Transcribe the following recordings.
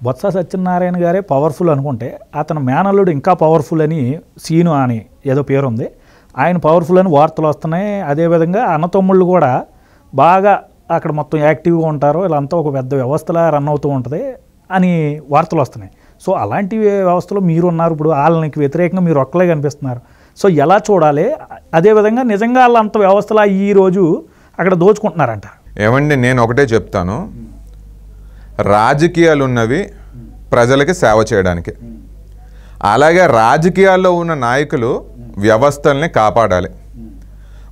బొత్స సత్యనారాయణ గారే పవర్ఫుల్ అనుకుంటే అతను మేనల్లుడు ఇంకా పవర్ఫుల్ అని సీను అని ఏదో పేరు ఉంది, ఆయన పవర్ఫుల్ అని వార్తలు వస్తున్నాయి. అదేవిధంగా అన్నతమ్ముళ్ళు కూడా బాగా అక్కడ మొత్తం యాక్టివ్గా ఉంటారు, వీళ్ళంతా ఒక పెద్ద వ్యవస్థలా రన్ అవుతూ ఉంటుంది అని వార్తలు వస్తున్నాయి. సో అలాంటి వ్యవస్థలో మీరు ఉన్నారు, ఇప్పుడు వాళ్ళకి వ్యతిరేకంగా మీరు ఒక్కలే కనిపిస్తున్నారు. సో ఎలా చూడాలి? అదేవిధంగా నిజంగా వాళ్ళు అంత వ్యవస్థలా ఈరోజు అక్కడ దోచుకుంటున్నారంట. ఏమండి, నేను ఒకటే చెప్తాను, రాజకీయాలు ఉన్నవి ప్రజలకి సేవ చేయడానికి. అలాగే రాజకీయాల్లో ఉన్న నాయకులు వ్యవస్థల్ని కాపాడాలి.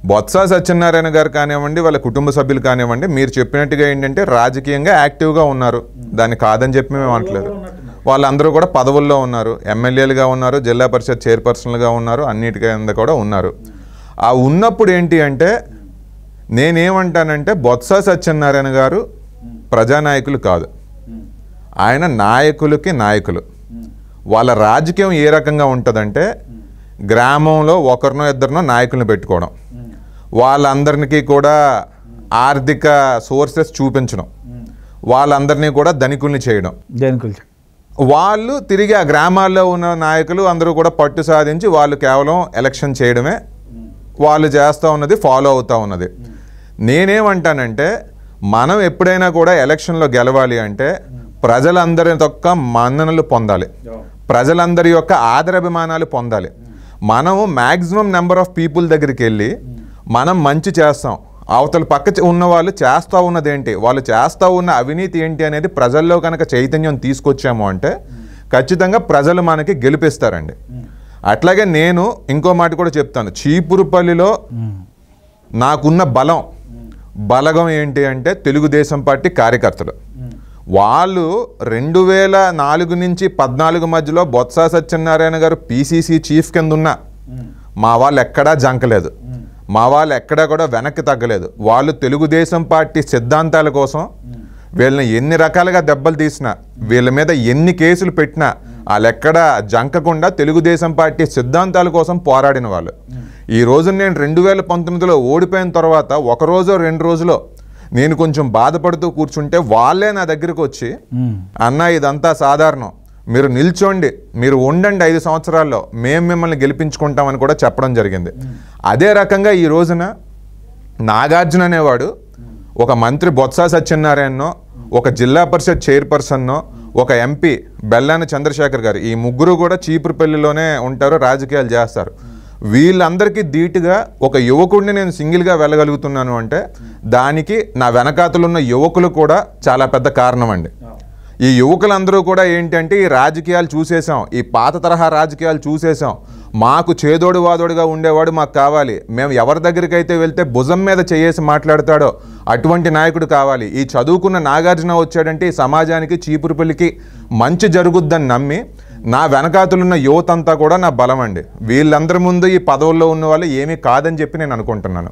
బొత్స సత్యనారాయణ గారు కానివ్వండి, వాళ్ళ కుటుంబ సభ్యులు కానివ్వండి, మీరు చెప్పినట్టుగా ఏంటంటే రాజకీయంగా యాక్టివ్గా ఉన్నారు, దాన్ని కాదని చెప్పి మేము అనట్లేదు. వాళ్ళందరూ కూడా పదవుల్లో ఉన్నారు, ఎమ్మెల్యేలుగా ఉన్నారు, జిల్లా పరిషత్ చైర్పర్సన్లుగా ఉన్నారు, అన్నిటి కింద కూడా ఉన్నారు. ఆ ఉన్నప్పుడు ఏంటి అంటే నేనేమంటానంటే బొత్స సత్యనారాయణ గారు ప్రజానాయకులు కాదు, ఆయన నాయకులకి నాయకులు. వాళ్ళ రాజకీయం ఏ రకంగా ఉంటుందంటే గ్రామంలో ఒకరినో ఇద్దరినో నాయకులను పెట్టుకోవడం, వాళ్ళందరికీ కూడా ఆర్థిక సోర్సెస్ చూపించడం, వాళ్ళందరినీ కూడా ధనికుల్ని చేయడం. వాళ్ళు తిరిగి ఆ గ్రామాల్లో ఉన్న నాయకులు అందరూ కూడా పట్టు సాధించి వాళ్ళు కేవలం ఎలక్షన్ చేయడమే వాళ్ళు చేస్తూ ఉన్నది, ఫాలో అవుతూ ఉన్నది. నేనేమంటానంటే మనం ఎప్పుడైనా కూడా ఎలక్షన్లో గెలవాలి అంటే ప్రజలందరి యొక్క మన్ననలు పొందాలి, ప్రజలందరి యొక్క ఆదరాభిమానాలు పొందాలి. మనము మ్యాక్సిమం నెంబర్ ఆఫ్ పీపుల్ దగ్గరికి వెళ్ళి మనం మంచి చేస్తాం, అవతల పక్క ఉన్న వాళ్ళు చేస్తూ ఉన్నది ఏంటి, వాళ్ళు చేస్తూ ఉన్న అవినీతి ఏంటి అనేది ప్రజల్లో కనుక చైతన్యం తీసుకొచ్చాము అంటే ఖచ్చితంగా ప్రజలు మనకి గెలిపిస్తారండి. అట్లాగే నేను ఇంకో మాట కూడా చెప్తాను, చీపురుపల్లిలో నాకున్న బలగం ఏంటి అంటే తెలుగుదేశం పార్టీ కార్యకర్తలు. వాళ్ళు 2004 నుంచి 14 మధ్యలో బొత్స సత్యనారాయణ గారు PCC చీఫ్ కింద ఉన్నా మా వాళ్ళు ఎక్కడా జంకలేదు, మా వాళ్ళు ఎక్కడా కూడా వెనక్కి తగ్గలేదు. వాళ్ళు తెలుగుదేశం పార్టీ సిద్ధాంతాల కోసం వీళ్ళని ఎన్ని రకాలుగా దెబ్బలు తీసినా, వీళ్ళ మీద ఎన్ని కేసులు పెట్టినా వాళ్ళెక్కడా జంకకుండా తెలుగుదేశం పార్టీ సిద్ధాంతాల కోసం పోరాడిన వాళ్ళు. ఈ రోజు నేను 2019లో ఓడిపోయిన తర్వాత ఒక రోజో 2 రోజులో నేను కొంచెం బాధపడుతూ కూర్చుంటే వాళ్ళే నా దగ్గరికి వచ్చి అన్న ఇదంతా సాధారణం, మీరు నిల్చోండి, మీరు ఉండండి, 5 సంవత్సరాల్లో మేము మిమ్మల్ని గెలిపించుకుంటామని కూడా చెప్పడం జరిగింది. అదే రకంగా ఈ రోజున నాగార్జున అనేవాడు ఒక మంత్రి బొత్స సత్యనారాయణనో, ఒక జిల్లా పరిషత్ చైర్పర్సన్నో, ఒక MP బెల్లాన చంద్రశేఖర్ గారు, ఈ ముగ్గురు కూడా చీపురుపల్లిలోనే ఉంటారు, రాజకీయాలు చేస్తారు. వీళ్ళందరికీ ధీటుగా ఒక యువకుడిని నేను సింగిల్గా వెళ్ళగలుగుతున్నాను అంటే దానికి నా వెనకాతలున్న యువకులు కూడా చాలా పెద్ద కారణం అండి. ఈ యువకులందరూ కూడా ఏంటంటే ఈ రాజకీయాలు చూసేసాం, ఈ పాత తరహా రాజకీయాలు చూసేసాం, మాకు చేదోడు వాదోడుగా ఉండేవాడు మాకు కావాలి, మేము ఎవరి దగ్గరికి అయితే వెళ్తే భుజం మీద చేసి మాట్లాడతాడో అటువంటి నాయకుడు కావాలి, ఈ చదువుకున్న నాగార్జున వచ్చాడంటే ఈ సమాజానికి చీపురుపల్లికి మంచి జరుగుద్దని నమ్మి నా వెనకాతలున్న యువత అంతా కూడా నా బలం అండి. వీళ్ళందరి ముందు ఈ పదవుల్లో ఉన్న వాళ్ళు ఏమీ కాదని చెప్పి నేను అనుకుంటున్నాను.